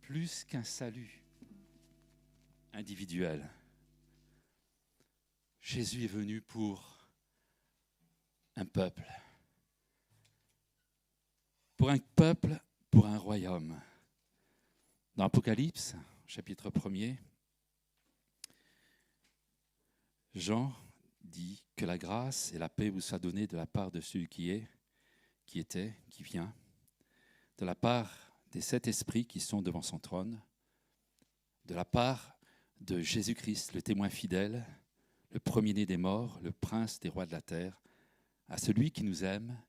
plus qu'un salut individuel. Jésus est venu pour un peuple. Pour un peuple, pour un royaume. Dans Apocalypse, chapitre 1er, Jean dit que la grâce et la paix vous soient données de la part de celui qui est, qui était, qui vient, de la part des 7 esprits qui sont devant son trône, de la part de Jésus-Christ, le témoin fidèle, le premier-né des morts, le prince des rois de la terre, à celui qui nous aime,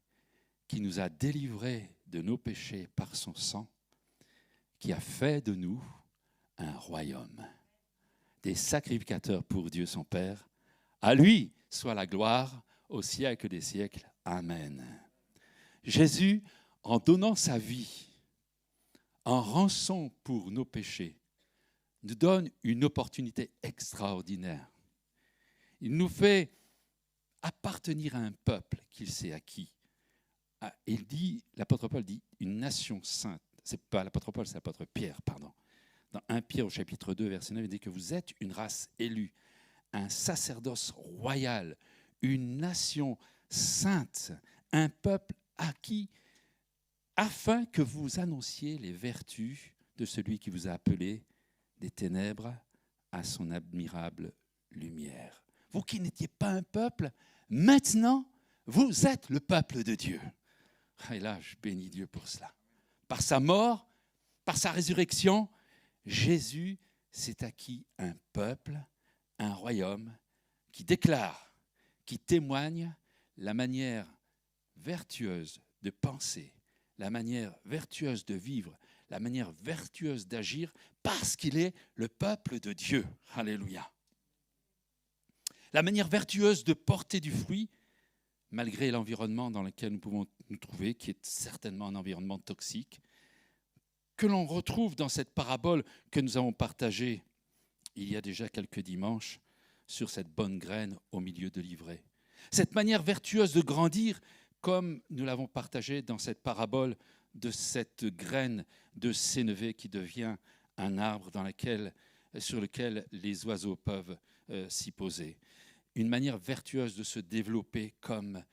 qui nous a délivrés de nos péchés par son sang, qui a fait de nous un royaume, des sacrificateurs pour Dieu son Père. À lui soit la gloire au siècle des siècles. Amen. Jésus, en donnant sa vie, en rançon pour nos péchés, nous donne une opportunité extraordinaire. Il nous fait appartenir à un peuple qu'il s'est acquis. Il dit, l'apôtre Paul dit, une nation sainte. C'est pas l'apôtre Paul, c'est l'apôtre Pierre, pardon. Dans 1 Pierre au chapitre 2, verset 9, il dit que vous êtes une race élue, un sacerdoce royal, une nation sainte, un peuple acquis, afin que vous annonciez les vertus de celui qui vous a appelé des ténèbres à son admirable lumière. Vous qui n'étiez pas un peuple, maintenant, vous êtes le peuple de Dieu. Et là, je bénis Dieu pour cela. Par sa mort, par sa résurrection, Jésus s'est acquis un peuple, un royaume qui déclare, qui témoigne la manière vertueuse de penser, la manière vertueuse de vivre, la manière vertueuse d'agir, parce qu'il est le peuple de Dieu. Alléluia. La manière vertueuse de porter du fruit, malgré l'environnement dans lequel nous pouvons nous trouver, qui est certainement un environnement toxique, que l'on retrouve dans cette parabole que nous avons partagée il y a déjà quelques dimanches sur cette bonne graine au milieu de l'ivraie. Cette manière vertueuse de grandir, comme nous l'avons partagé dans cette parabole de cette graine de sénévé qui devient un arbre sur lequel les oiseaux peuvent s'y poser. Une manière vertueuse de se développer comme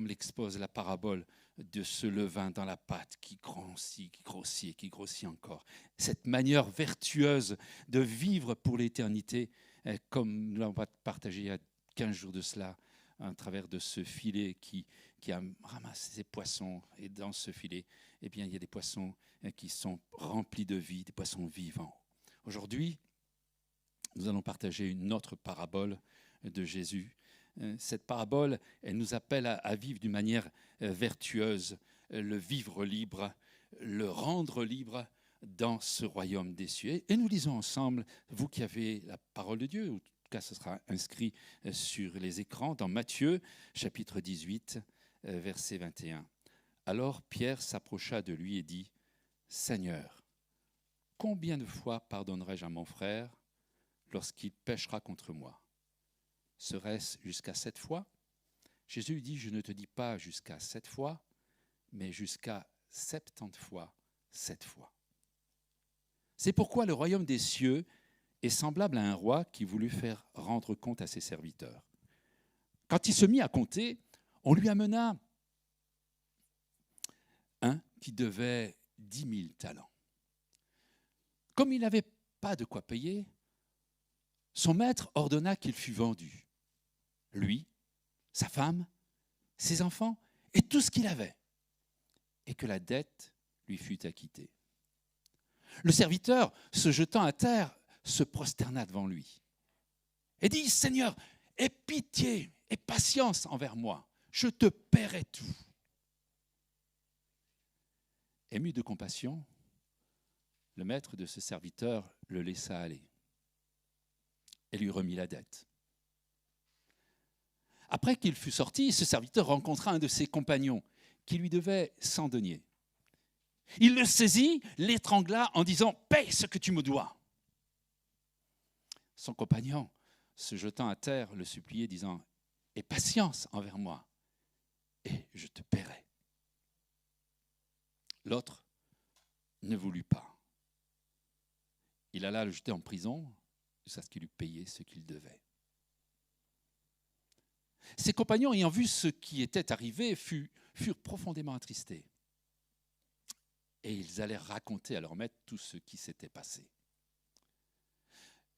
l'expose la parabole de ce levain dans la pâte qui grossit encore. Cette manière vertueuse de vivre pour l'éternité, comme nous l'avons partagé il y a 15 jours de cela, à travers de ce filet qui a ramassé ces poissons. Et dans ce filet, eh bien, il y a des poissons qui sont remplis de vie, des poissons vivants. Aujourd'hui, nous allons partager une autre parabole de Jésus. Cette parabole, elle nous appelle à vivre d'une manière vertueuse, le vivre libre, le rendre libre dans ce royaume des cieux. Et nous lisons ensemble, vous qui avez la parole de Dieu, ou en tout cas ce sera inscrit sur les écrans, dans Matthieu, chapitre 18, verset 21. Alors Pierre s'approcha de lui et dit, « Seigneur, combien de fois pardonnerai-je à mon frère lorsqu'il péchera contre moi ? Serait-ce jusqu'à 7 fois ? » Jésus lui dit, je ne te dis pas jusqu'à 7 fois, mais jusqu'à 70 fois 7 fois. C'est pourquoi le royaume des cieux est semblable à un roi qui voulut faire rendre compte à ses serviteurs. Quand il se mit à compter, on lui amena un qui devait 10 000 talents. Comme il n'avait pas de quoi payer, son maître ordonna qu'il fût vendu. Lui, sa femme, ses enfants et tout ce qu'il avait, et que la dette lui fût acquittée. Le serviteur, se jetant à terre, se prosterna devant lui et dit, « Seigneur, aie pitié et patience envers moi, je te paierai tout. » Ému de compassion, le maître de ce serviteur le laissa aller et lui remit la dette. Après qu'il fut sorti, ce serviteur rencontra un de ses compagnons qui lui devait 100 deniers. Il le saisit, l'étrangla en disant « Paye ce que tu me dois !» Son compagnon, se jetant à terre, le suppliait, disant « Aie patience envers moi, et je te paierai. » L'autre ne voulut pas. il alla le jeter en prison jusqu'à ce qu'il eût payé ce qu'il devait. Ses compagnons, ayant vu ce qui était arrivé, furent profondément attristés. Et ils allèrent raconter à leur maître tout ce qui s'était passé.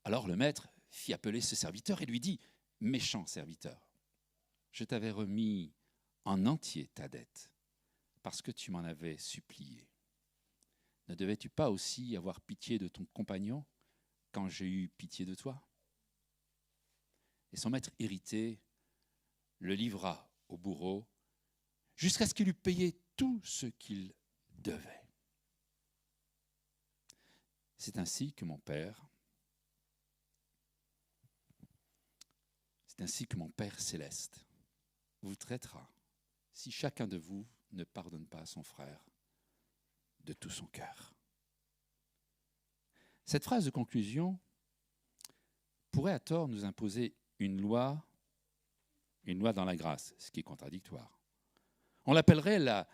Alors le maître fit appeler ce serviteur et lui dit : « Méchant serviteur, je t'avais remis en entier ta dette, parce que tu m'en avais supplié. Ne devais-tu pas aussi avoir pitié de ton compagnon quand j'ai eu pitié de toi ?» Et son maître irrité le livra au bourreau jusqu'à ce qu'il eût payé tout ce qu'il devait. C'est ainsi que mon Père céleste vous traitera si chacun de vous ne pardonne pas à son frère de tout son cœur. Cette phrase de conclusion pourrait à tort nous imposer une loi dans la grâce, ce qui est contradictoire. On l'appellerait la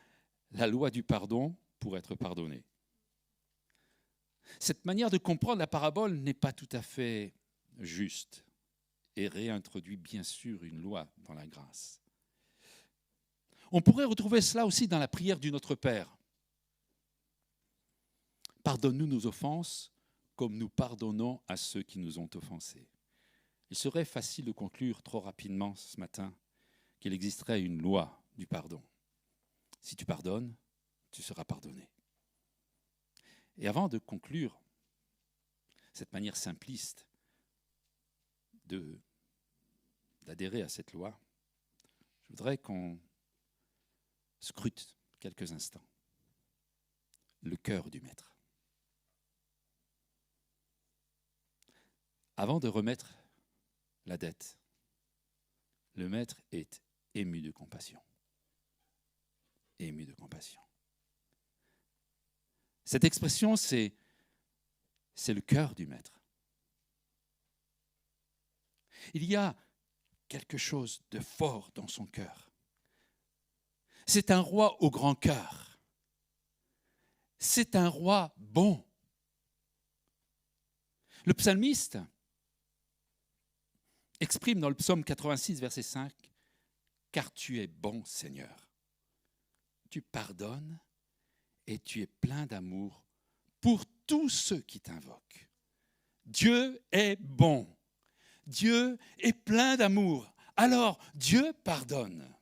loi du pardon pour être pardonné. Cette manière de comprendre la parabole n'est pas tout à fait juste et réintroduit bien sûr une loi dans la grâce. On pourrait retrouver cela aussi dans la prière du Notre Père. Pardonne-nous nos offenses comme nous pardonnons à ceux qui nous ont offensés. Il serait facile de conclure trop rapidement ce matin qu'il existerait une loi du pardon. Si tu pardonnes, tu seras pardonné. Et avant de conclure cette manière simpliste d'adhérer à cette loi, je voudrais qu'on scrute quelques instants le cœur du Maître. Avant de remettre la dette, le Maître est ému de compassion. Ému de compassion. Cette expression, c'est le cœur du Maître. Il y a quelque chose de fort dans son cœur. C'est un roi au grand cœur. C'est un roi bon. Le psalmiste exprime dans le psaume 86, verset 5, « Car tu es bon, Seigneur. Tu pardonnes et tu es plein d'amour pour tous ceux qui t'invoquent. » Dieu est bon. Dieu est plein d'amour. Alors, Dieu pardonne.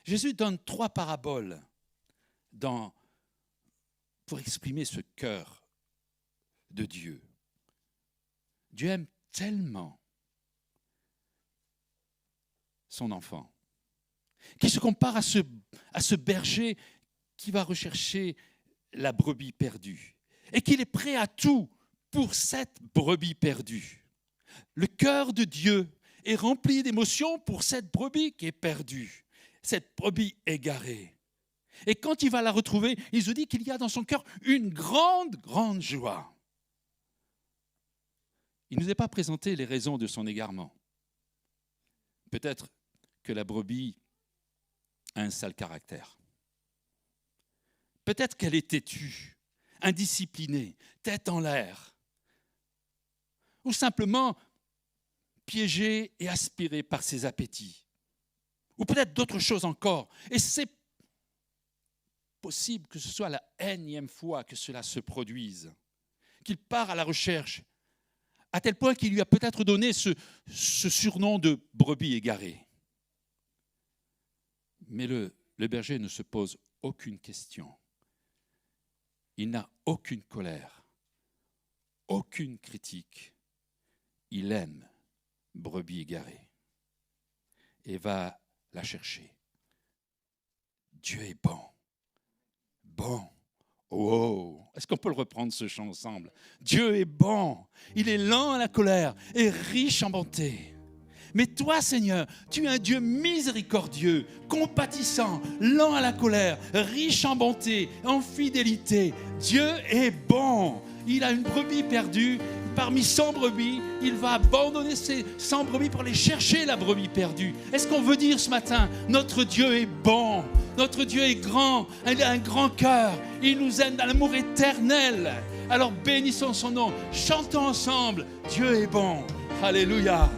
Jésus donne 3 paraboles pour exprimer ce cœur de Dieu. Dieu aime tellement son enfant, qui se compare à ce berger qui va rechercher la brebis perdue et qu'il est prêt à tout pour cette brebis perdue. Le cœur de Dieu est rempli d'émotions pour cette brebis qui est perdue, cette brebis égarée. Et quand il va la retrouver, il se dit qu'il y a dans son cœur une grande, grande joie. Il ne nous a pas présenté les raisons de son égarement. Peut-être que la brebis a un sale caractère. Peut-être qu'elle est têtue, indisciplinée, tête en l'air. Ou simplement piégée et aspirée par ses appétits. Ou peut-être d'autres choses encore. Et c'est possible que ce soit la énième fois que cela se produise, qu'il part à la recherche, à tel point qu'il lui a peut-être donné ce surnom de brebis égarée. Mais le berger ne se pose aucune question. Il n'a aucune colère, aucune critique. Il aime brebis égarée et va la chercher. Dieu est bon. Bon. Oh, est-ce qu'on peut le reprendre ce chant ensemble? Dieu est bon. Il est lent à la colère et riche en bonté. Mais toi, Seigneur, tu es un Dieu miséricordieux, compatissant, lent à la colère, riche en bonté, en fidélité. Dieu est bon. Il a une brebis perdue. Parmi 100 brebis, il va abandonner ses 100 brebis pour aller chercher la brebis perdue. Est-ce qu'on veut dire ce matin, notre Dieu est bon, notre Dieu est grand, il a un grand cœur, il nous aime dans l'amour éternel. Alors bénissons son nom, chantons ensemble, Dieu est bon. Alléluia,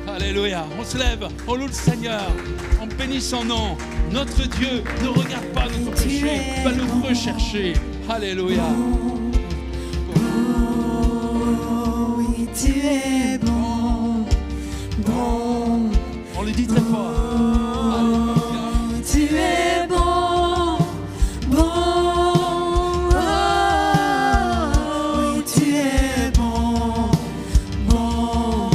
alléluia. On se lève, on loue le Seigneur, on bénit son nom. Notre Dieu ne regarde pas notre péché, il va nous rechercher. Alléluia. Oui, tu es bon, bon. On le dit très fort. Tu es bon, bon. Oui, tu es bon, bon.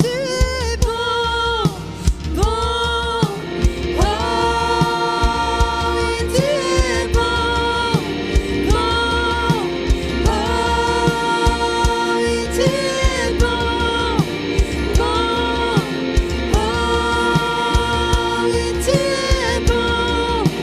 Tu es bon, bon. Oui, tu es bon, bon. Oui, tu es bon, bon. Oui, tu es bon, bon.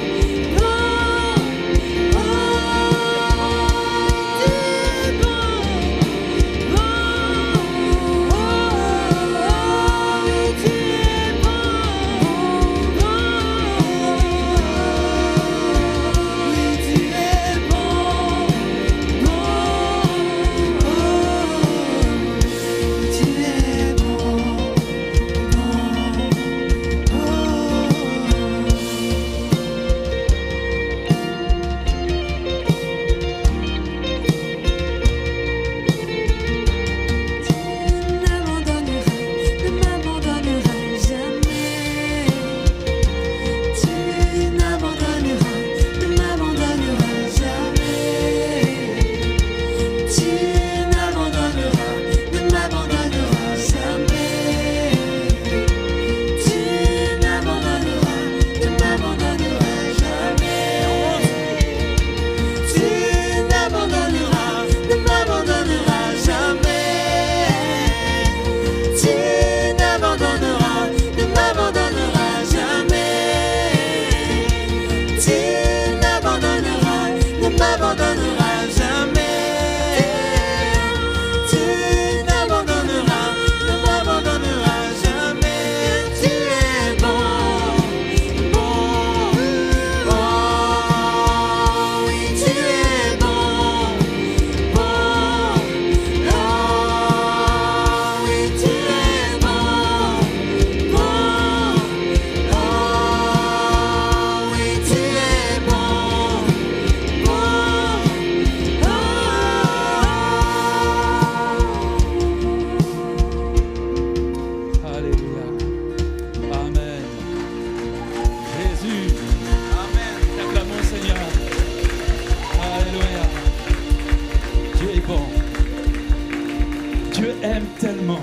Tu es bon, bon. Oui, tu es bon, bon. Oui, tu es bon, bon. Tu es ne m'abandonneras jamais. Tu n'abandonneras jamais. Tu n'abandonneras jamais. Tu n'abandonneras jamais. Tu n'abandonneras jamais. Tu n'abandonneras jamais. Tu n'abandonneras jamais. Tu n'abandonneras jamais. Tu es bon, bon, bon. Oui, tu es bon, bon. Oui, tu es bon, bon. Oui, tu es bon, Alléluia. Amen. Jésus. Amen. Acclamons le Seigneur. Alléluia. Dieu est bon. Dieu aime tellement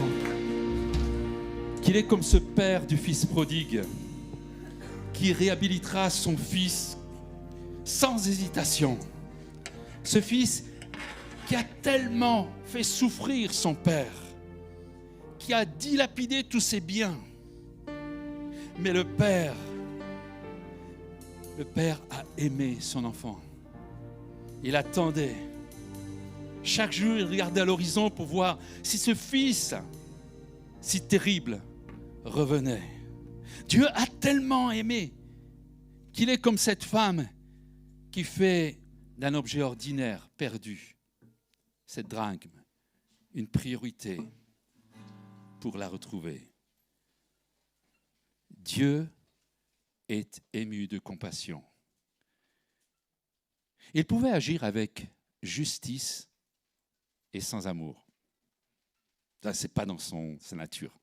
qu'il est comme ce père du fils prodigue qui réhabilitera son fils sans hésitation. Ce fils qui a tellement fait souffrir son père, qui a dilapidé tous ses biens. Mais le père a aimé son enfant. Il attendait. Chaque jour, il regardait à l'horizon pour voir si ce fils si terrible revenait. Dieu a tellement aimé qu'il est comme cette femme qui fait d'un objet ordinaire perdu cette drachme une priorité pour la retrouver. Dieu est ému de compassion. Il pouvait agir avec justice et sans amour. Ça, ce n'est pas dans sa nature.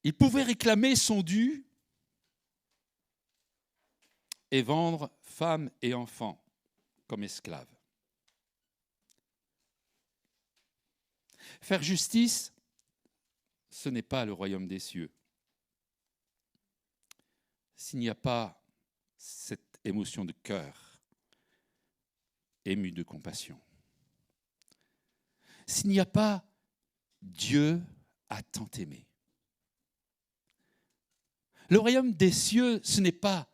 Il pouvait réclamer son dû et vendre femmes et enfants comme esclaves. Faire justice, ce n'est pas le royaume des cieux. S'il n'y a pas cette émotion de cœur ému de compassion, s'il n'y a pas Dieu a tant aimé. Le royaume des cieux, ce n'est pas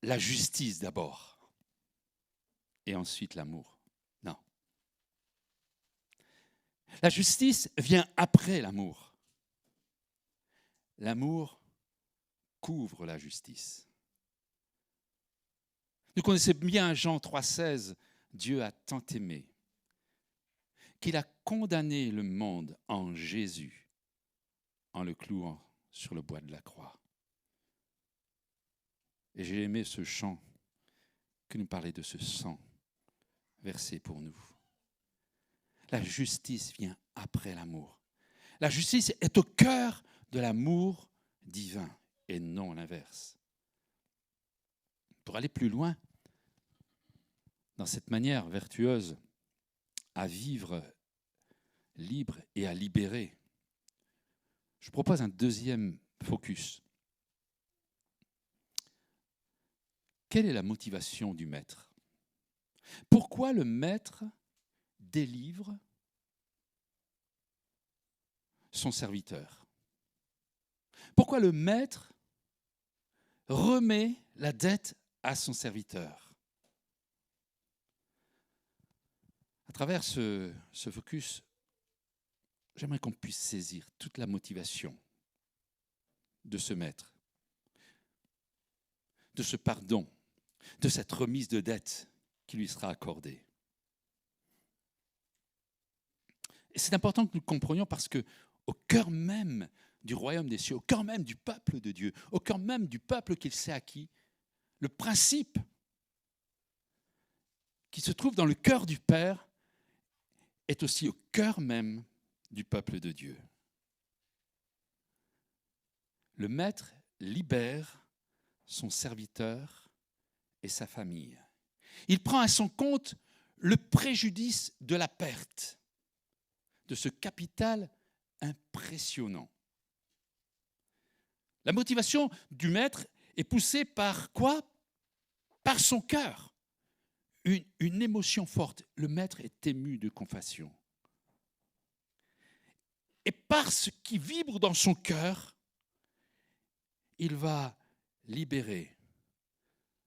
la justice d'abord et ensuite l'amour. Non. La justice vient après l'amour. L'amour couvre la justice. Nous connaissons bien Jean 3,16, Dieu a tant aimé qu'il a condamné le monde en Jésus en le clouant sur le bois de la croix. Et j'ai aimé ce chant que nous parlait de ce sang versé pour nous. La justice vient après l'amour. La justice est au cœur de l'amour divin et non l'inverse. Pour aller plus loin, dans cette manière vertueuse à vivre libre et à libérer, je propose un deuxième focus. Quelle est la motivation du maître? Pourquoi le maître délivre son serviteur? Pourquoi le maître remet la dette à son serviteur? À travers ce focus, j'aimerais qu'on puisse saisir toute la motivation de ce maître, de ce pardon, de cette remise de dette qui lui sera accordée. Et c'est important que nous le comprenions parce que au cœur même du royaume des cieux, au cœur même du peuple de Dieu, au cœur même du peuple qu'il s'est acquis, le principe qui se trouve dans le cœur du Père est aussi au cœur même du peuple de Dieu. Le maître libère son serviteur et sa famille. Il prend à son compte le préjudice de la perte de ce capital impressionnant. La motivation du maître est poussée par quoi? Par son cœur. Une émotion forte. Le maître est ému de compassion. Et par ce qui vibre dans son cœur, il va libérer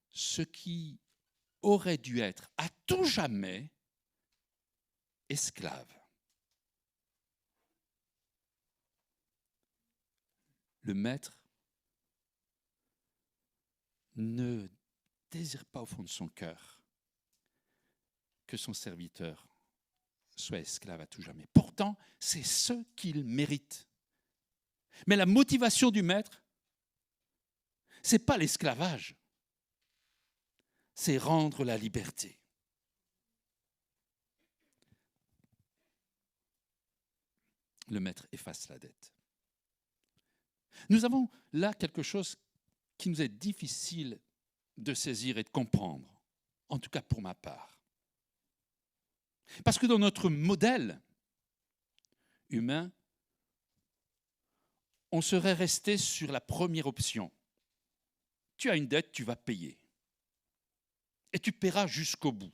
ce qui aurait dû être à tout jamais esclave. Le maître ne désire pas au fond de son cœur que son serviteur soit esclave à tout jamais. Pourtant, c'est ce qu'il mérite. Mais la motivation du maître, ce n'est pas l'esclavage, c'est rendre la liberté. Le maître efface la dette. Nous avons là quelque chose qui nous est difficile de saisir et de comprendre, en tout cas pour ma part. Parce que dans notre modèle humain, on serait resté sur la première option. Tu as une dette, tu vas payer. Et tu paieras jusqu'au bout.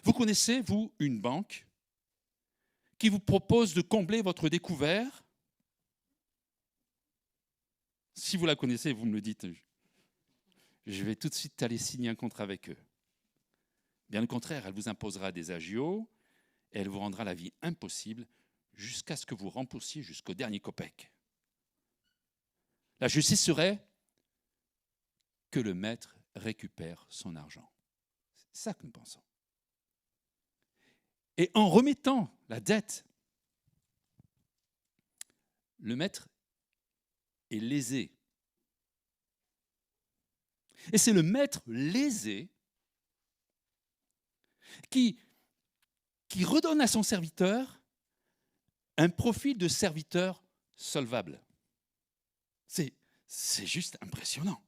Vous connaissez, vous, une banque qui vous propose de combler votre découvert? Si vous la connaissez, vous me le dites. Je vais tout de suite aller signer un contrat avec eux. Bien au contraire, elle vous imposera des agios et elle vous rendra la vie impossible jusqu'à ce que vous remboursiez jusqu'au dernier copec. La justice serait que le maître récupère son argent. C'est ça que nous pensons. Et en remettant la dette, le maître est lésé. Et c'est le maître lésé qui redonne à son serviteur un profil de serviteur solvable. C'est juste impressionnant.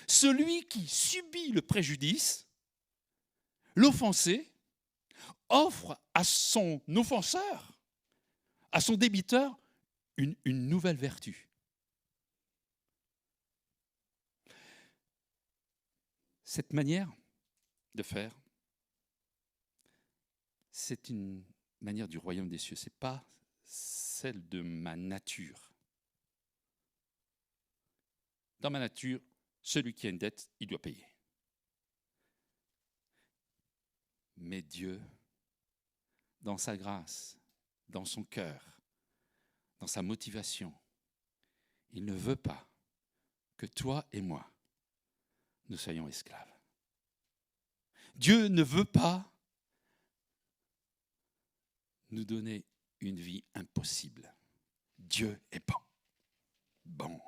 Celui qui subit le préjudice, l'offensé, offre à son offenseur, à son débiteur, une nouvelle vertu. Cette manière de faire, c'est une manière du royaume des cieux, ce n'est pas celle de ma nature. Dans ma nature, celui qui a une dette, il doit payer. Mais Dieu, dans sa grâce, dans son cœur, dans sa motivation, Il ne veut pas que toi et moi, nous soyons esclaves. Dieu ne veut pas nous donner une vie impossible. Dieu est bon. Bon.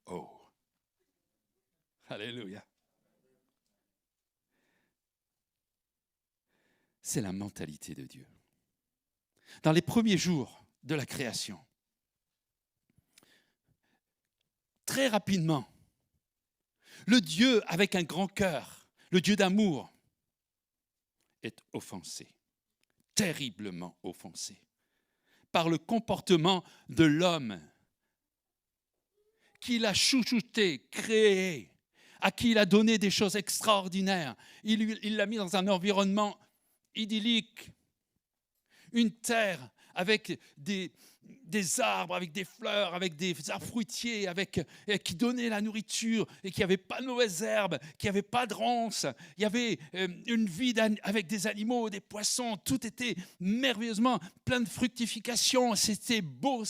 Oh. Alléluia. C'est la mentalité de Dieu. Dans les premiers jours de la création, très rapidement, le Dieu avec un grand cœur, le Dieu d'amour, est offensé, terriblement offensé, par le comportement de l'homme qu'il a chouchouté, créé, à qui il a donné des choses extraordinaires. Il l'a mis dans un environnement idyllique, une terre avec des arbres, avec des fleurs, avec des arbres fruitiers, qui donnaient la nourriture et qui n'avaient pas de mauvaises herbes, qui n'avaient pas de ronces. Il y avait une vie avec des animaux, des poissons. Tout était merveilleusement plein de fructification. C'était beau.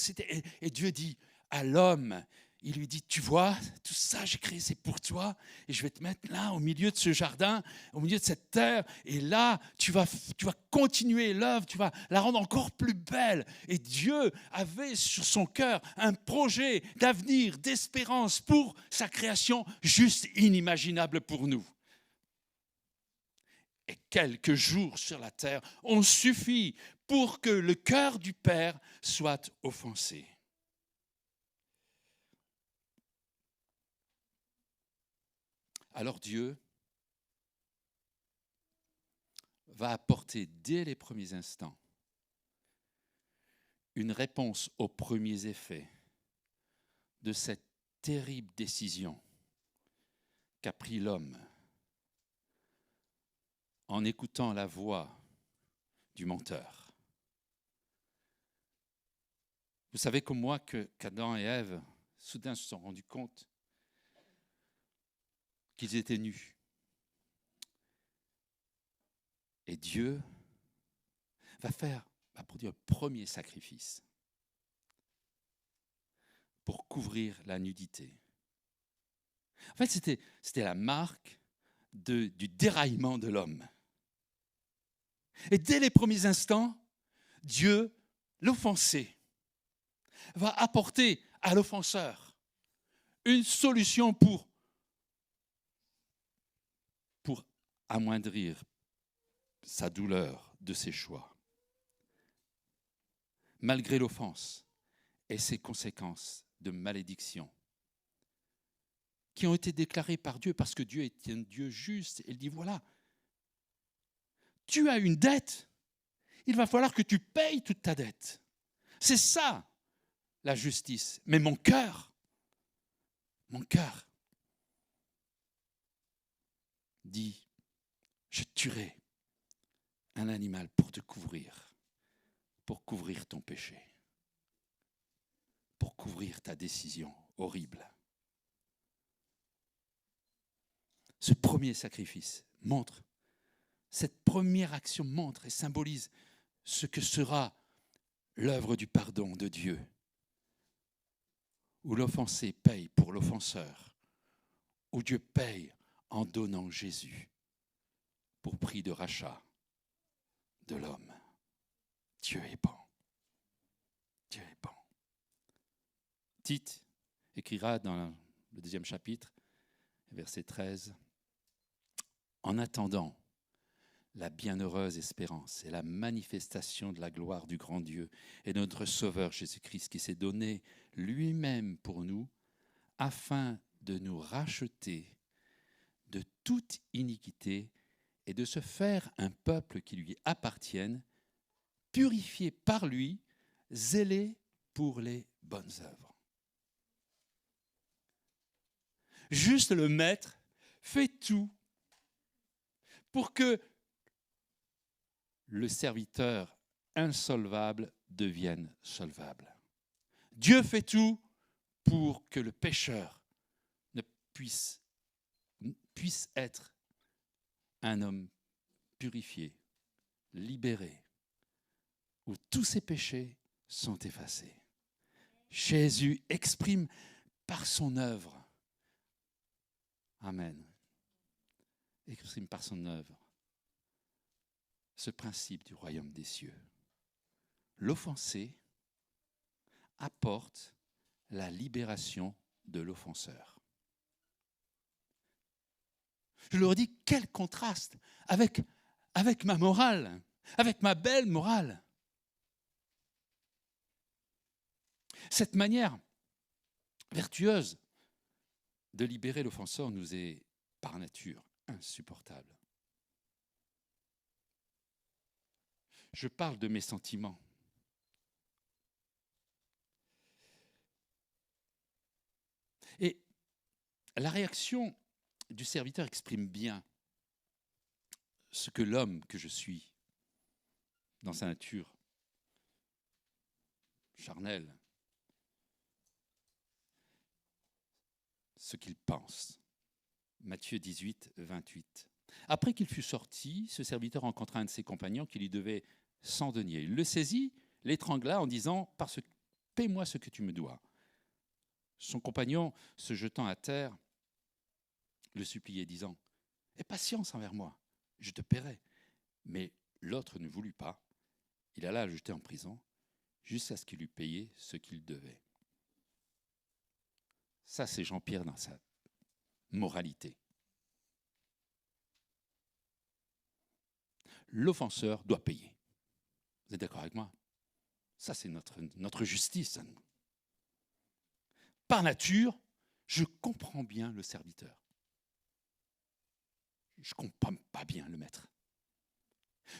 Et Dieu dit à l'homme, il lui dit, tu vois, tout ça j'ai créé, c'est pour toi, et je vais te mettre là, au milieu de ce jardin, au milieu de cette terre, et là, tu vas continuer l'œuvre, tu vas la rendre encore plus belle. Et Dieu avait sur son cœur un projet d'avenir, d'espérance pour sa création, juste inimaginable pour nous. Et quelques jours sur la terre ont suffi pour que le cœur du Père soit offensé. Alors Dieu va apporter dès les premiers instants une réponse aux premiers effets de cette terrible décision qu'a pris l'homme en écoutant la voix du menteur. Vous savez comme moi qu'Adam et Ève soudain se sont rendus compte qu'ils étaient nus. Et Dieu va produire le premier sacrifice pour couvrir la nudité. En fait, c'était la marque du déraillement de l'homme. Et dès les premiers instants, Dieu, l'offensé, va apporter à l'offenseur une solution pour amoindrir sa douleur de ses choix. Malgré l'offense et ses conséquences de malédiction qui ont été déclarées par Dieu, parce que Dieu est un Dieu juste. Il dit, voilà, tu as une dette, il va falloir que tu payes toute ta dette. C'est ça, la justice. Mais mon cœur dit, je tuerai un animal pour te couvrir, pour couvrir ton péché, pour couvrir ta décision horrible. Ce premier sacrifice montre, cette première action montre et symbolise ce que sera l'œuvre du pardon de Dieu, où l'offensé paye pour l'offenseur, où Dieu paye en donnant Jésus pour prix de rachat de l'homme. Dieu est bon. Dieu est bon. Tite écrira dans le 2e chapitre, verset 13, « En attendant la bienheureuse espérance et la manifestation de la gloire du grand Dieu et de notre Sauveur Jésus-Christ qui s'est donné lui-même pour nous, afin de nous racheter de toute iniquité et de se faire un peuple qui lui appartienne, purifié par lui, zélé pour les bonnes œuvres. » Juste le Maître fait tout pour que le serviteur insolvable devienne solvable. Dieu fait tout pour que le pécheur ne puisse être un homme purifié, libéré, où tous ses péchés sont effacés. Jésus exprime par son œuvre. Amen. Exprime par son œuvre ce principe du royaume des cieux. L'offensé apporte la libération de l'offenseur. Je leur dis, quel contraste avec ma morale, avec ma belle morale. Cette manière vertueuse de libérer l'offenseur nous est par nature insupportable. Je parle de mes sentiments. Et la réaction du serviteur exprime bien ce que l'homme que je suis, dans sa nature charnelle, ce qu'il pense. Matthieu 18, 28. Après qu'il fut sorti, ce serviteur rencontra un de ses compagnons qui lui devait 100 deniers. Il le saisit, l'étrangla en disant « Paie-moi ce que tu me dois ». Son compagnon, se jetant à terre, le suppliait, disant « Aie patience envers moi, je te paierai ». Mais l'autre ne voulut pas. Il alla le jeter en prison jusqu'à ce qu'il eût payé ce qu'il devait. Ça, c'est Jean-Pierre dans sa moralité. L'offenseur doit payer. Vous êtes d'accord avec moi? Ça, c'est notre justice à nous. Par nature, je comprends bien le serviteur. Je ne comprends pas bien le maître.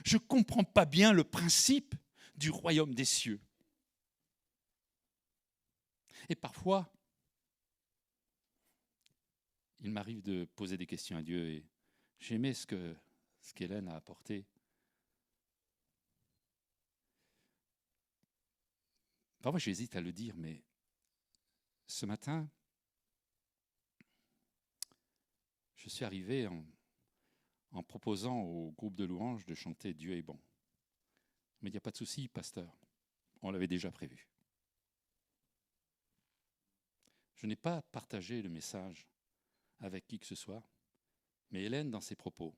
Je ne comprends pas bien le principe du royaume des cieux. Et parfois, il m'arrive de poser des questions à Dieu et j'aimais ce qu'Hélène a apporté. Parfois, j'hésite à le dire, mais ce matin, je suis arrivé en proposant au groupe de louanges de chanter « Dieu est bon ». Mais il n'y a pas de souci, pasteur, on l'avait déjà prévu. Je n'ai pas partagé le message avec qui que ce soit, mais Hélène, dans ses propos,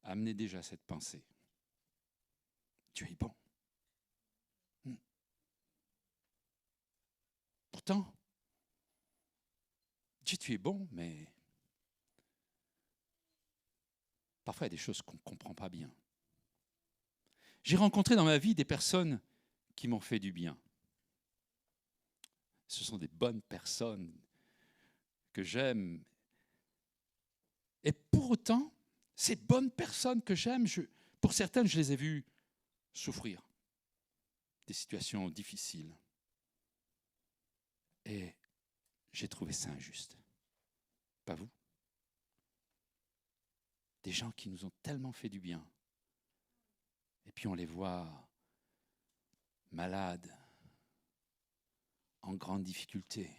amenait déjà cette pensée. Dieu est bon. Pourtant, Dieu, tu es bon, mais parfois il y a des choses qu'on ne comprend pas bien. J'ai rencontré dans ma vie des personnes qui m'ont fait du bien. Ce sont des bonnes personnes que j'aime. Et pour autant, ces bonnes personnes que j'aime, pour certaines, je les ai vues souffrir des situations difficiles. Et j'ai trouvé ça injuste. Pas vous? Des gens qui nous ont tellement fait du bien. Et puis on les voit malades, en grande difficulté.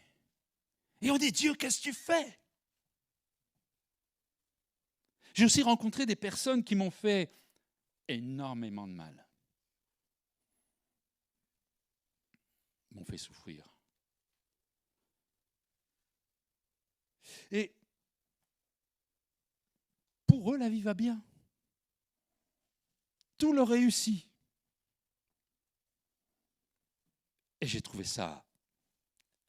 Et on dit, Dieu, qu'est-ce que tu fais? J'ai aussi rencontré des personnes qui m'ont fait énormément de mal. M'ont fait souffrir. Et pour eux, la vie va bien. Tout leur réussit. Et j'ai trouvé ça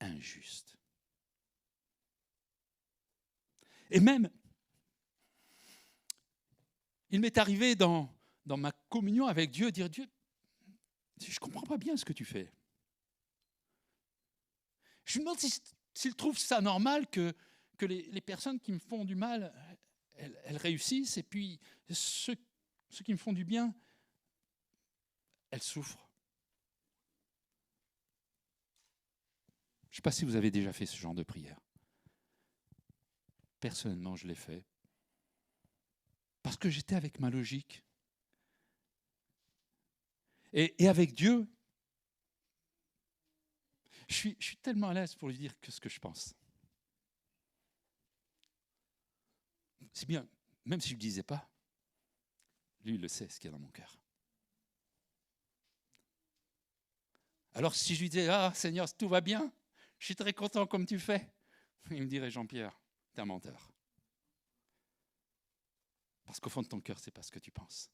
injuste. Et même, il m'est arrivé dans ma communion avec Dieu, dire Dieu, je ne comprends pas bien ce que tu fais. Je me demande s'il trouve ça normal que les personnes qui me font du mal, elles réussissent, et puis ceux qui me font du bien, elles souffrent. Je ne sais pas si vous avez déjà fait ce genre de prière. Personnellement, je l'ai fait. Parce que j'étais avec ma logique. Et avec Dieu, je suis tellement à l'aise pour lui dire que ce que je pense. C'est bien, même si je ne le disais pas, lui, il le sait, ce qu'il y a dans mon cœur. Alors si je lui disais, ah Seigneur, tout va bien, Je suis très content comme tu fais. Il me dirait, Jean-Pierre, t'es un menteur. Parce qu'au fond de ton cœur, c'est pas ce que tu penses.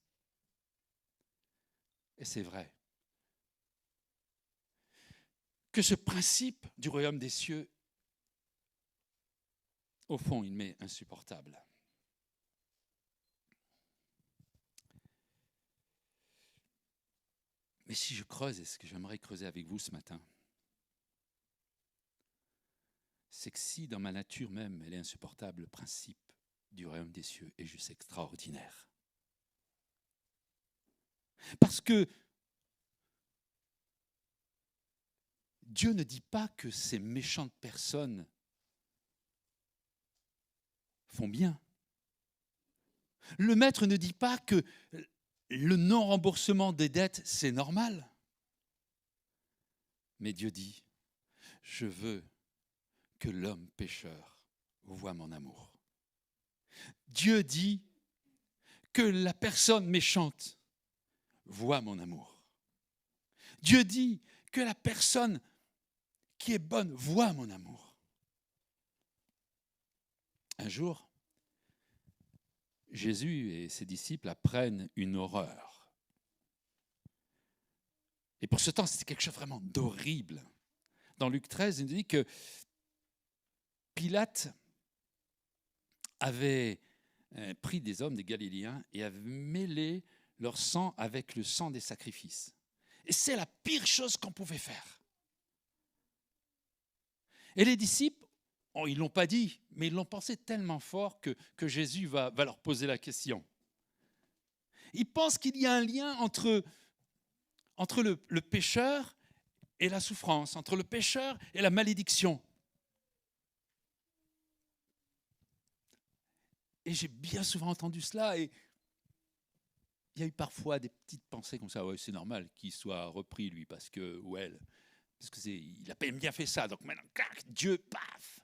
Et c'est vrai que ce principe du royaume des cieux, au fond, il m'est insupportable. Mais si je creuse, et ce que j'aimerais creuser avec vous ce matin, c'est que si dans ma nature même, elle est insupportable, le principe du royaume des cieux est juste extraordinaire. Parce que Dieu ne dit pas que ces méchantes personnes font bien. Le maître ne dit pas que le non-remboursement des dettes, c'est normal. Mais Dieu dit, je veux que l'homme pécheur voie mon amour. Dieu dit que la personne méchante voit mon amour. Dieu dit que la personne qui est bonne voit mon amour. Un jour, Jésus et ses disciples apprennent une horreur. Et pour ce temps, c'était quelque chose vraiment d'horrible. Dans Luc 13, il nous dit que Pilate avait pris des hommes, des Galiléens, et avait mêlé leur sang avec le sang des sacrifices. Et c'est la pire chose qu'on pouvait faire. Et les disciples, ils ne l'ont pas dit, mais ils l'ont pensé tellement fort que Jésus va leur poser la question. Ils pensent qu'il y a un lien entre le pécheur et la souffrance, entre le pécheur et la malédiction. Et j'ai bien souvent entendu cela, et il y a eu parfois des petites pensées comme ça, ouais, c'est normal qu'il soit repris lui, parce que, ou elle, parce que il a bien fait ça, donc maintenant, Dieu, paf.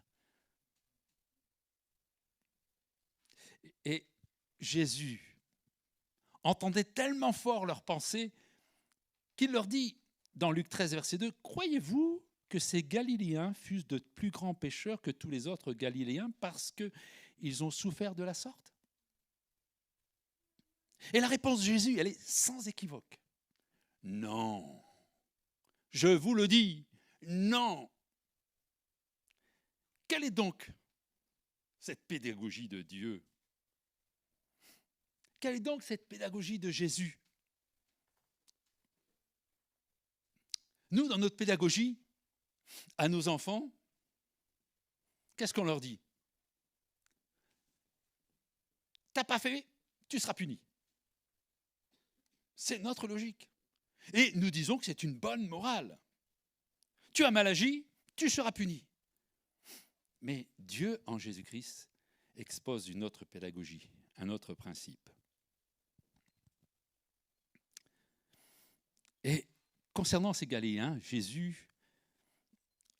Et Jésus entendait tellement fort leurs pensées qu'il leur dit, dans Luc 13, verset 2, « Croyez-vous que ces Galiléens fussent de plus grands pécheurs que tous les autres Galiléens parce qu'ils ont souffert de la sorte ?» Et la réponse de Jésus, elle est sans équivoque. Non. Je vous le dis, non. Quelle est donc cette pédagogie de Dieu? Quelle est donc cette pédagogie de Jésus? Nous, dans notre pédagogie, à nos enfants, qu'est-ce qu'on leur dit? T'as pas fait, tu seras puni. C'est notre logique. Et nous disons que c'est une bonne morale. Tu as mal agi, tu seras puni. Mais Dieu, en Jésus-Christ, expose une autre pédagogie, un autre principe. Et concernant ces Galiléens, Jésus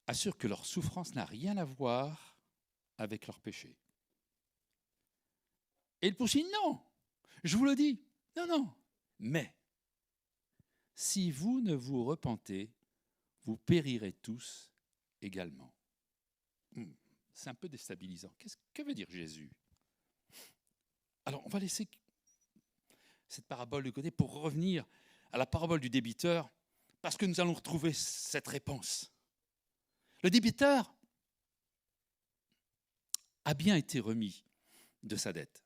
assure que leur souffrance n'a rien à voir avec leur péché. Et il poursuit, non, je vous le dis, non. Mais si vous ne vous repentez, vous périrez tous également. C'est un peu déstabilisant. Que veut dire Jésus? Alors, on va laisser cette parabole de côté pour revenir à la parabole du débiteur, parce que nous allons retrouver cette réponse. Le débiteur a bien été remis de sa dette,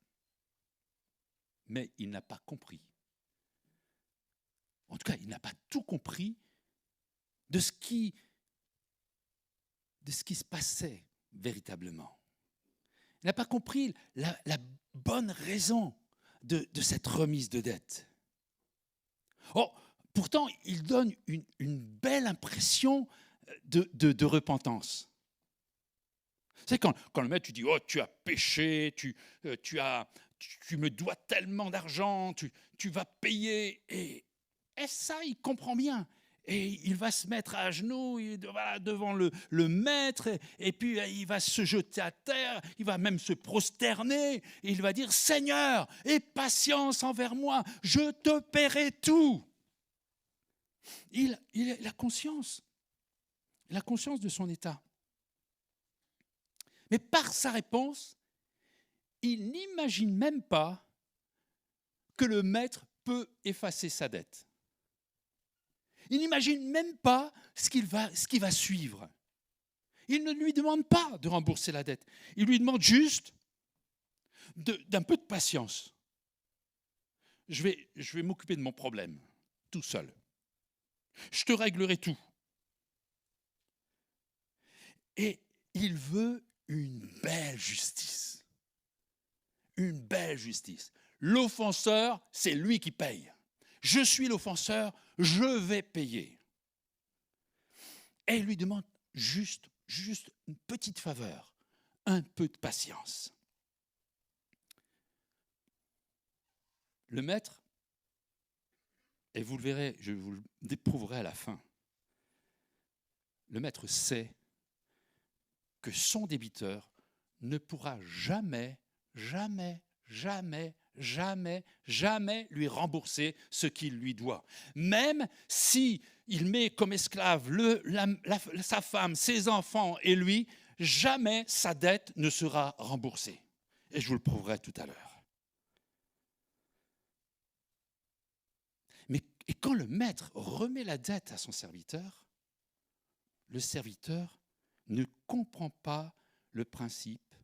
mais il n'a pas compris. En tout cas, il n'a pas tout compris de ce qui se passait véritablement. Il n'a pas compris la bonne raison de cette remise de dette. Oh, pourtant, il donne une belle impression de repentance. C'est quand le maître, tu dis, oh, tu as péché, tu me dois tellement d'argent, tu vas payer. Et ça, il comprend bien. Et il va se mettre à genoux devant le maître, et puis il va se jeter à terre, il va même se prosterner, et il va dire, Seigneur, aie patience envers moi, je te paierai tout. Il a conscience. Il a conscience de son état. Mais par sa réponse, il n'imagine même pas que le maître peut effacer sa dette. Il n'imagine même pas ce qui va suivre. Il ne lui demande pas de rembourser la dette. Il lui demande juste d'un peu de patience. Je vais m'occuper de mon problème, tout seul. Je te réglerai tout. Et il veut une belle justice. Une belle justice. L'offenseur, c'est lui qui paye. Je suis l'offenseur, je vais payer. Et il lui demande juste une petite faveur, un peu de patience. Le maître, et vous le verrez, je vous le déprouverai à la fin, le maître sait que son débiteur ne pourra jamais lui rembourser ce qu'il lui doit. Même si il met comme esclave sa femme, ses enfants et lui, jamais sa dette ne sera remboursée. Et je vous le prouverai tout à l'heure. Et quand le maître remet la dette à son serviteur, le serviteur ne comprend pas le principe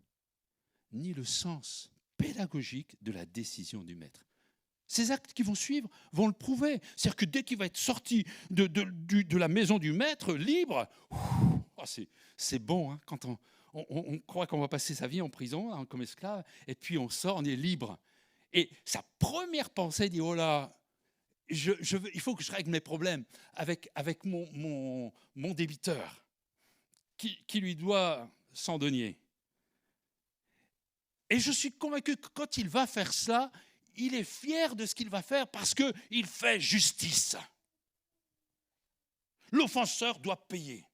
ni le sens pédagogique de la décision du maître. Ces actes qui vont suivre vont le prouver. C'est-à-dire que dès qu'il va être sorti de la maison du maître, libre, c'est bon, hein, quand on croit qu'on va passer sa vie en prison, hein, comme esclave, et puis on sort, on est libre. Et sa première pensée dit, oh là, il faut que je règle mes problèmes avec mon débiteur qui lui doit 100 deniers. Et je suis convaincu que quand il va faire cela, il est fier de ce qu'il va faire parce qu'il fait justice. L'offenseur doit payer.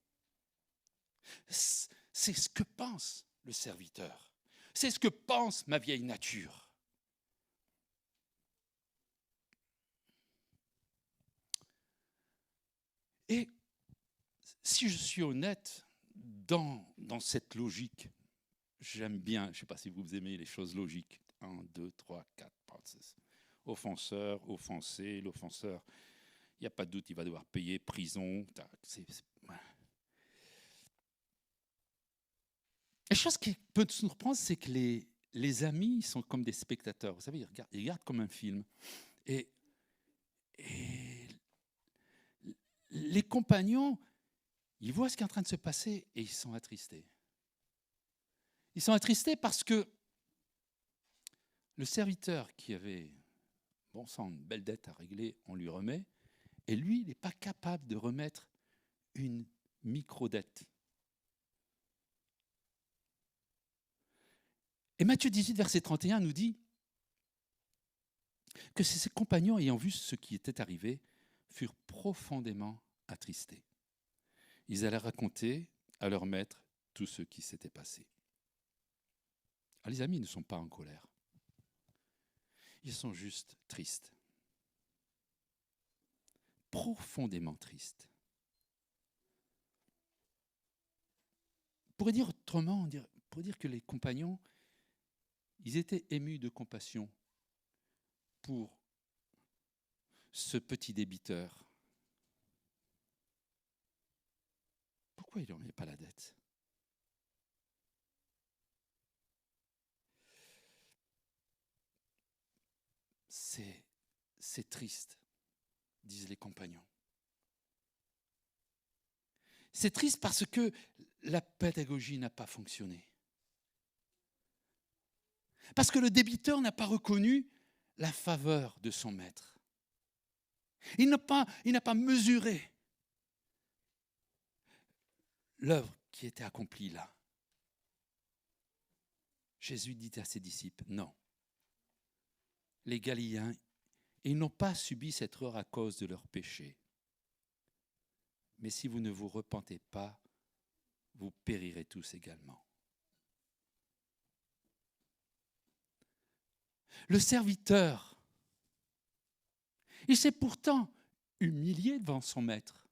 C'est ce que pense le serviteur. C'est ce que pense ma vieille nature. Et si je suis honnête dans cette logique, j'aime bien, je ne sais pas si vous aimez les choses logiques. 1, 2, 3, 4, 6. Offenseur, offensé, l'offenseur, il n'y a pas de doute, il va devoir payer, prison. La chose qui peut nous surprendre, c'est que les amis sont comme des spectateurs. Vous savez, ils regardent comme un film. Et les compagnons, ils voient ce qui est en train de se passer et ils sont attristés. Ils sont attristés parce que le serviteur qui avait, bon sang, une belle dette à régler, on lui remet, et lui, il n'est pas capable de remettre une micro-dette. Et Matthieu 18, verset 31 nous dit que ses compagnons, ayant vu ce qui était arrivé, furent profondément attristés. Ils allaient raconter à leur maître tout ce qui s'était passé. Alors, les amis ne sont pas en colère. Ils sont juste tristes. Profondément tristes. On pourrait dire autrement, on pourrait dire que les compagnons, ils étaient émus de compassion pour ce petit débiteur. Pourquoi il ne remet pas la dette ? C'est triste, disent les compagnons. C'est triste parce que la pédagogie n'a pas fonctionné. Parce que le débiteur n'a pas reconnu la faveur de son maître. Il n'a pas mesuré l'œuvre qui était accomplie là. Jésus dit à ses disciples, non. Les Galiléens, ils n'ont pas subi cette horreur à cause de leurs péchés. Mais si vous ne vous repentez pas, vous périrez tous également. Le serviteur, il s'est pourtant humilié devant son maître,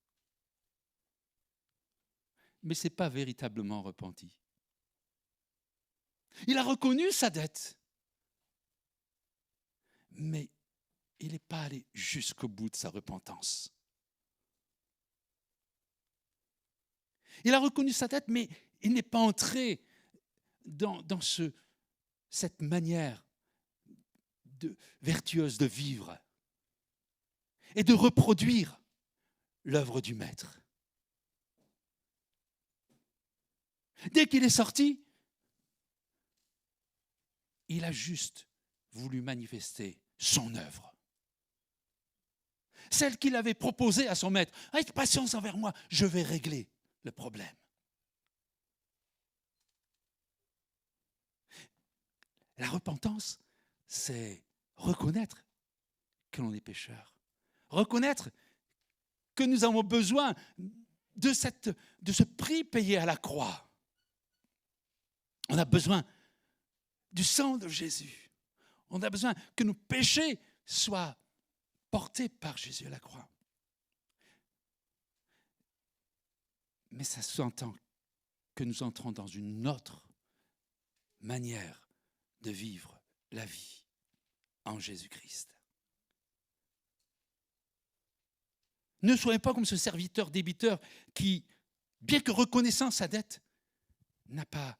mais il ne s'est pas véritablement repenti. Il a reconnu sa dette. Mais il n'est pas allé jusqu'au bout de sa repentance. Il a reconnu sa dette, mais il n'est pas entré dans cette manière vertueuse de vivre et de reproduire l'œuvre du Maître. Dès qu'il est sorti, il a juste voulu manifester son œuvre. Celle qu'il avait proposée à son maître. « Aie patience envers moi, je vais régler le problème. » La repentance, c'est reconnaître que l'on est pécheur. Reconnaître que nous avons besoin de ce prix payé à la croix. On a besoin du sang de Jésus. On a besoin que nos péchés soient portés par Jésus à la croix. Mais ça s'entend que nous entrons dans une autre manière de vivre la vie en Jésus-Christ. Ne soyez pas comme ce serviteur débiteur qui, bien que reconnaissant sa dette, n'a pas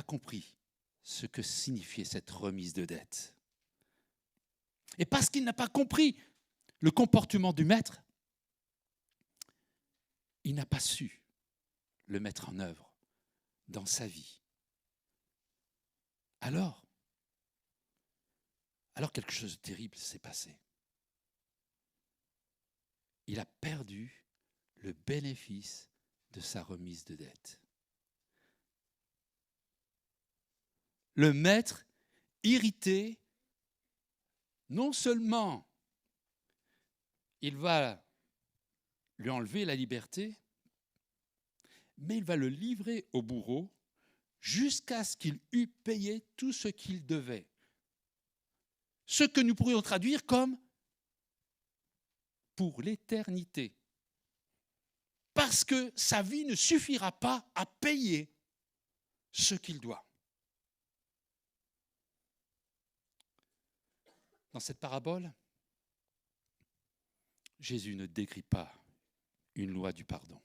compris ce que signifiait cette remise de dette. Et parce qu'il n'a pas compris le comportement du maître, il n'a pas su le mettre en œuvre dans sa vie. Alors quelque chose de terrible s'est passé. Il a perdu le bénéfice de sa remise de dette. Le maître, irrité, non seulement il va lui enlever la liberté, mais il va le livrer au bourreau jusqu'à ce qu'il eût payé tout ce qu'il devait. Ce que nous pourrions traduire comme pour l'éternité. Parce que sa vie ne suffira pas à payer ce qu'il doit. Dans cette parabole, Jésus ne décrit pas une loi du pardon,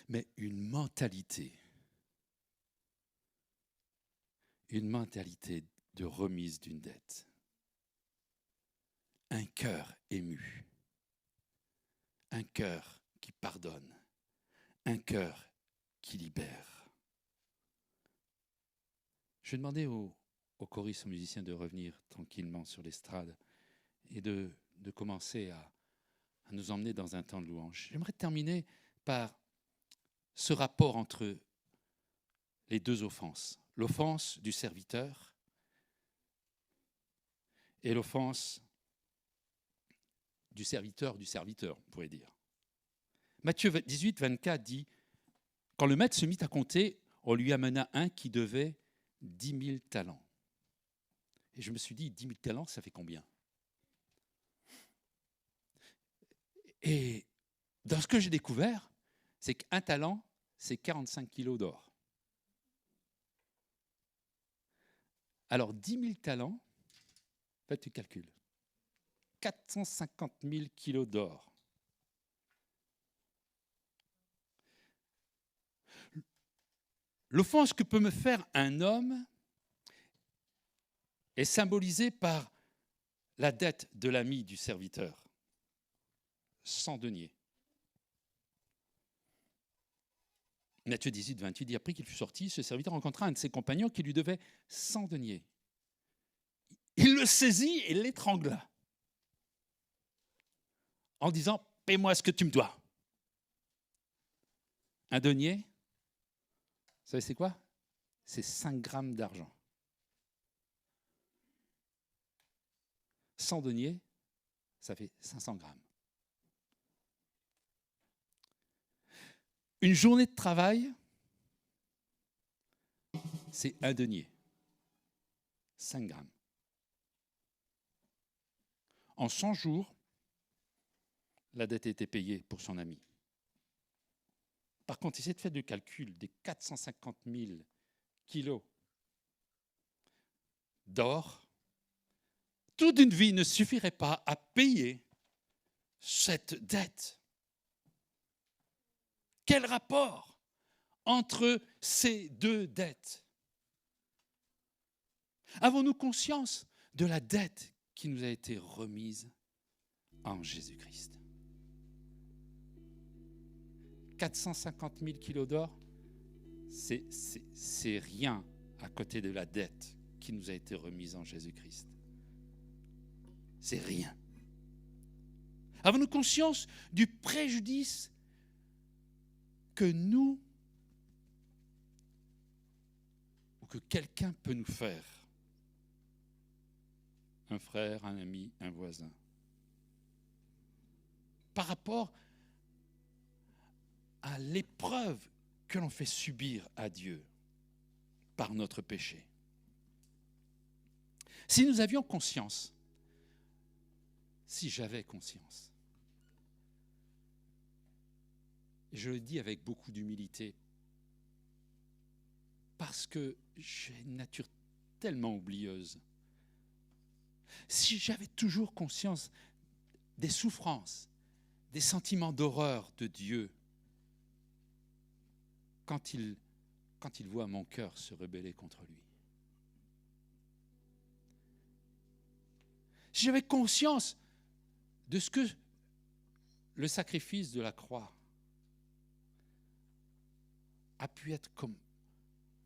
mais une mentalité de remise d'une dette. Un cœur ému, un cœur qui pardonne, un cœur qui libère. Je vais demander aux choristes, aux musiciens de revenir tranquillement sur l'estrade et de commencer à nous emmener dans un temps de louange. J'aimerais terminer par ce rapport entre les deux offenses. L'offense du serviteur et l'offense du serviteur, on pourrait dire. Matthieu 18, 24 dit « Quand le maître se mit à compter, on lui amena un qui devait 10 000 talents. » Et je me suis dit, 10 000 talents, ça fait combien? Et dans ce que j'ai découvert, c'est qu'un talent, c'est 45 kilos d'or. Alors, 10 000 talents, faites le calcul, 450 000 kilos d'or. L'offense que peut me faire un homme est symbolisée par la dette de l'ami du serviteur, 100 deniers. Matthieu 18, 28 dit, après qu'il fut sorti, ce serviteur rencontra un de ses compagnons qui lui devait 100 deniers. Il le saisit et l'étrangla en disant, paie-moi ce que tu me dois. Un denier, vous savez c'est quoi? C'est 5 grammes d'argent. 100 deniers, ça fait 500 grammes. Une journée de travail, c'est un denier, 5 grammes. En 100 jours, la dette était payée pour son ami. Par contre, essayez de faire le calcul des 450 000 kilos d'or. Toute une vie ne suffirait pas à payer cette dette. Quel rapport entre ces deux dettes? Avons-nous conscience de la dette qui nous a été remise en Jésus-Christ? 450 000 kilos d'or, c'est rien à côté de la dette qui nous a été remise en Jésus-Christ. C'est rien. Avons-nous conscience du préjudice que nous ou que quelqu'un peut nous faire? Un frère, un ami, un voisin. Par rapport à l'épreuve que l'on fait subir à Dieu par notre péché. Si nous avions conscience, si j'avais conscience, et je le dis avec beaucoup d'humilité, parce que j'ai une nature tellement oublieuse, si j'avais toujours conscience des souffrances, des sentiments d'horreur de Dieu, quand il voit mon cœur se rebeller contre lui. Si j'avais conscience de ce que le sacrifice de la croix a pu être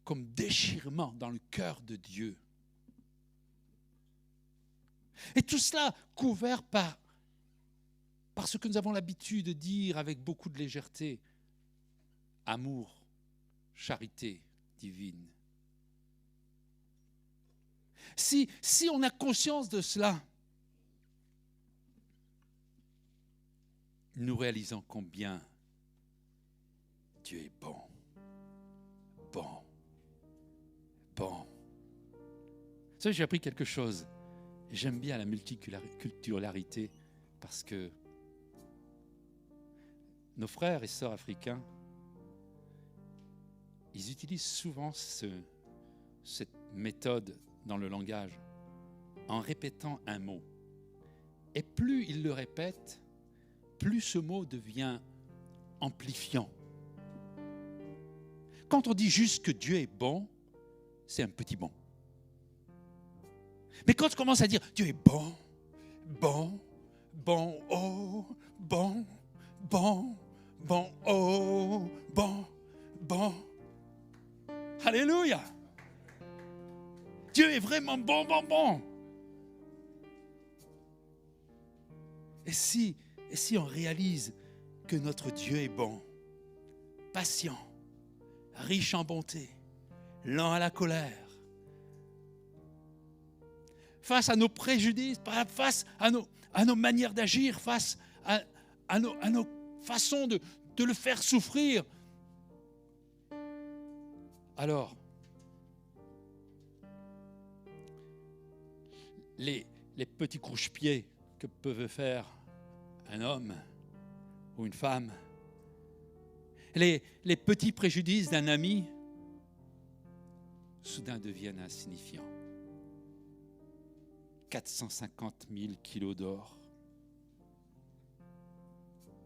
comme déchirement dans le cœur de Dieu. Et tout cela couvert par ce que nous avons l'habitude de dire avec beaucoup de légèreté, amour, charité divine. Si on a conscience de cela, nous réalisons combien Dieu est bon. Bon. Vous savez, j'ai appris quelque chose. Et j'aime bien la multiculturalité parce que nos frères et sœurs africains, ils utilisent souvent cette méthode dans le langage en répétant un mot. Et plus ils le répètent, plus ce mot devient amplifiant. Quand on dit juste que Dieu est bon, c'est un petit bon. Mais quand on commence à dire Dieu est bon, bon, bon, oh, bon, bon, bon, oh, bon, bon. Alléluia! Dieu est vraiment bon, bon, bon. Et si on réalise que notre Dieu est bon, patient, riche en bonté, lent à la colère, face à nos préjudices, face à nos manières d'agir, face à nos façons de le faire souffrir, alors les petits couche-pieds que peuvent faire un homme ou une femme, les petits préjudices d'un ami, soudain deviennent insignifiants. 450 000 kilos d'or,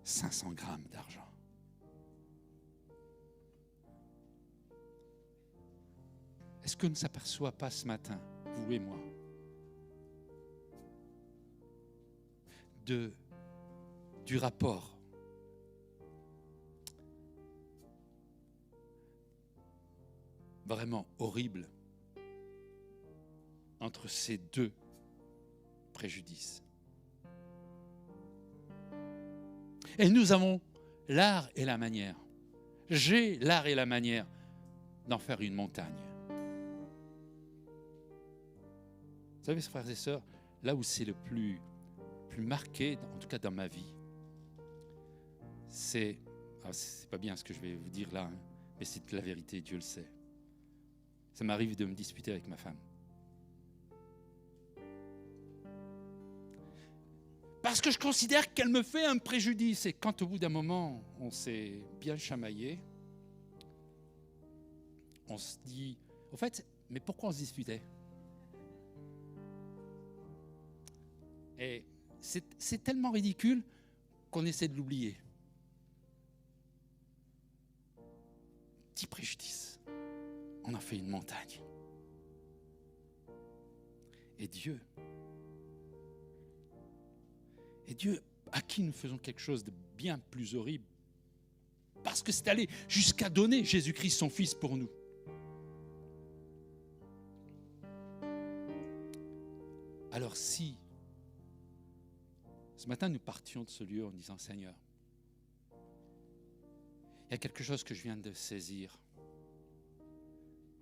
500 grammes d'argent. Est-ce qu'on ne s'aperçoit pas ce matin, vous et moi, du rapport vraiment horrible entre ces deux préjudices? Et nous avons l'art et la manière. J'ai l'art et la manière d'en faire une montagne. Vous savez, frères et sœurs, là où c'est le plus marqué, en tout cas dans ma vie, c'est pas bien ce que je vais vous dire là, mais c'est la vérité, Dieu le sait. Ça m'arrive de me disputer avec ma femme. Parce que je considère qu'elle me fait un préjudice. Et quand au bout d'un moment, on s'est bien chamaillé, on se dit, au fait, mais pourquoi on se disputait? Et c'est tellement ridicule qu'on essaie de l'oublier. Petit préjudice, on a fait une montagne. Et Dieu, à qui nous faisons quelque chose de bien plus horrible, parce que c'est allé jusqu'à donner Jésus-Christ son Fils pour nous. Alors si, ce matin nous partions de ce lieu en disant, Seigneur, il y a quelque chose que je viens de saisir.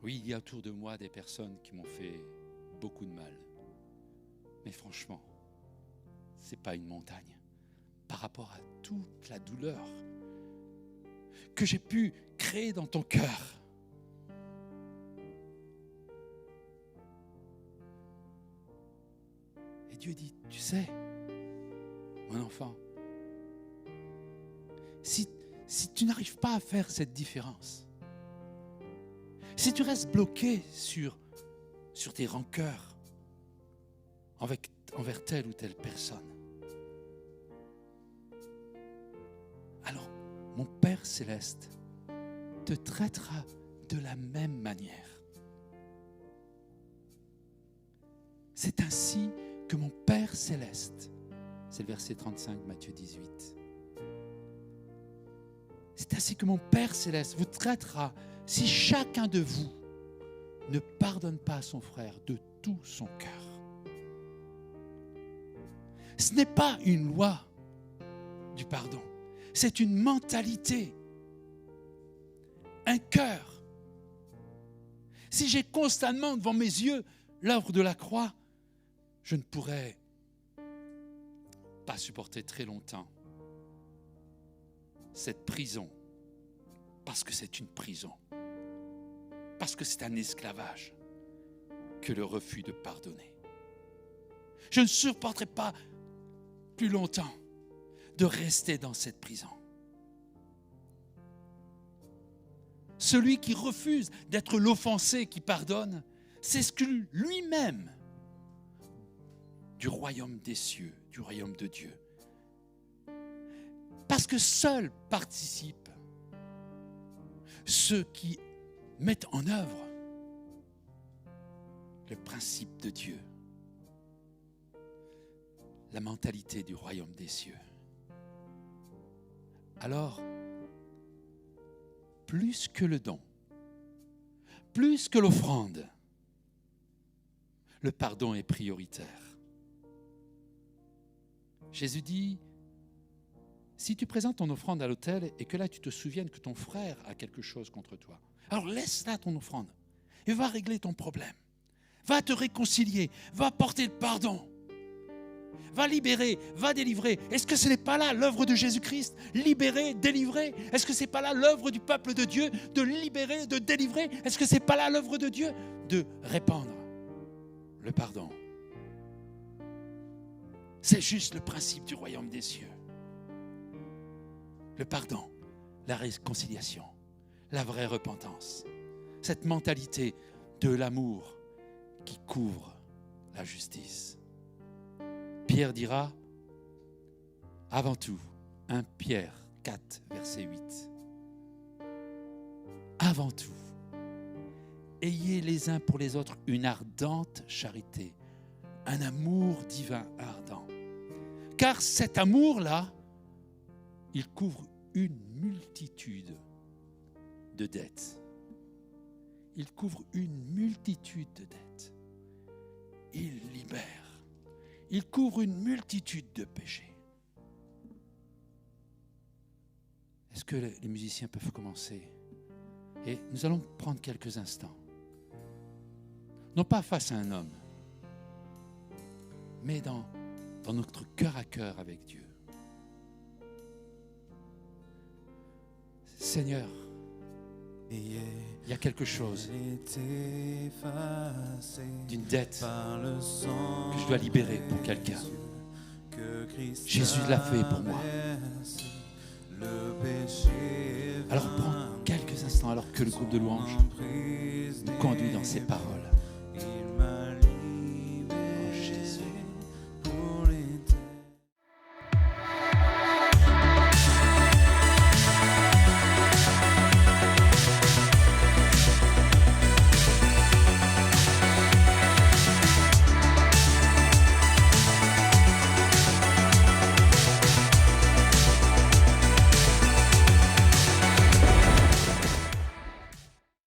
Oui, il y a autour de moi des personnes qui m'ont fait beaucoup de mal. Mais franchement, ce n'est pas une montagne par rapport à toute la douleur que j'ai pu créer dans ton cœur. Et Dieu dit, tu sais, mon enfant, si tu n'arrives pas à faire cette différence, si tu restes bloqué sur tes rancœurs envers telle ou telle personne, alors mon Père céleste te traitera de la même manière. C'est ainsi que mon Père céleste, c'est le verset 35 de Matthieu 18, c'est ainsi que mon Père céleste vous traitera si chacun de vous ne pardonne pas à son frère de tout son cœur. Ce n'est pas une loi du pardon, c'est une mentalité, un cœur. Si j'ai constamment devant mes yeux l'œuvre de la croix, je ne pourrais pas supporter très longtemps cette prison, parce que c'est une prison, parce que c'est un esclavage que le refus de pardonner. Je ne supporterai pas plus longtemps de rester dans cette prison. Celui qui refuse d'être l'offensé qui pardonne s'exclut lui-même du royaume des cieux, du royaume de Dieu. Parce que seuls participent ceux qui mettent en œuvre le principe de Dieu, la mentalité du royaume des cieux. Alors, plus que le don, plus que l'offrande, le pardon est prioritaire. Jésus dit, si tu présentes ton offrande à l'autel et que là tu te souviennes que ton frère a quelque chose contre toi, alors laisse là ton offrande et va régler ton problème. Va te réconcilier, va apporter le pardon, va libérer, va délivrer. Est-ce que ce n'est pas là l'œuvre de Jésus-Christ? Libérer, délivrer. Est-ce que ce n'est pas là l'œuvre du peuple de Dieu? De libérer, de délivrer. Est-ce que ce n'est pas là l'œuvre de Dieu? De répandre le pardon. C'est juste le principe du royaume des cieux. Le pardon, la réconciliation, la vraie repentance. Cette mentalité de l'amour qui couvre la justice. Pierre dira, avant tout, 1 Pierre 4, verset 8. Avant tout, ayez les uns pour les autres une ardente charité, un amour divin ardent. Car cet amour-là, il couvre une multitude de dettes. Il couvre une multitude de dettes. Il libère. Il couvre une multitude de péchés. Est-ce que les musiciens peuvent commencer? Et nous allons prendre quelques instants. Non pas face à un homme, mais dans notre cœur à cœur avec Dieu. Seigneur, il y a quelque chose d'une dette que je dois libérer pour quelqu'un. Jésus l'a fait pour moi. Alors prends quelques instants. instant alors que le groupe de louanges nous conduit dans ses paroles.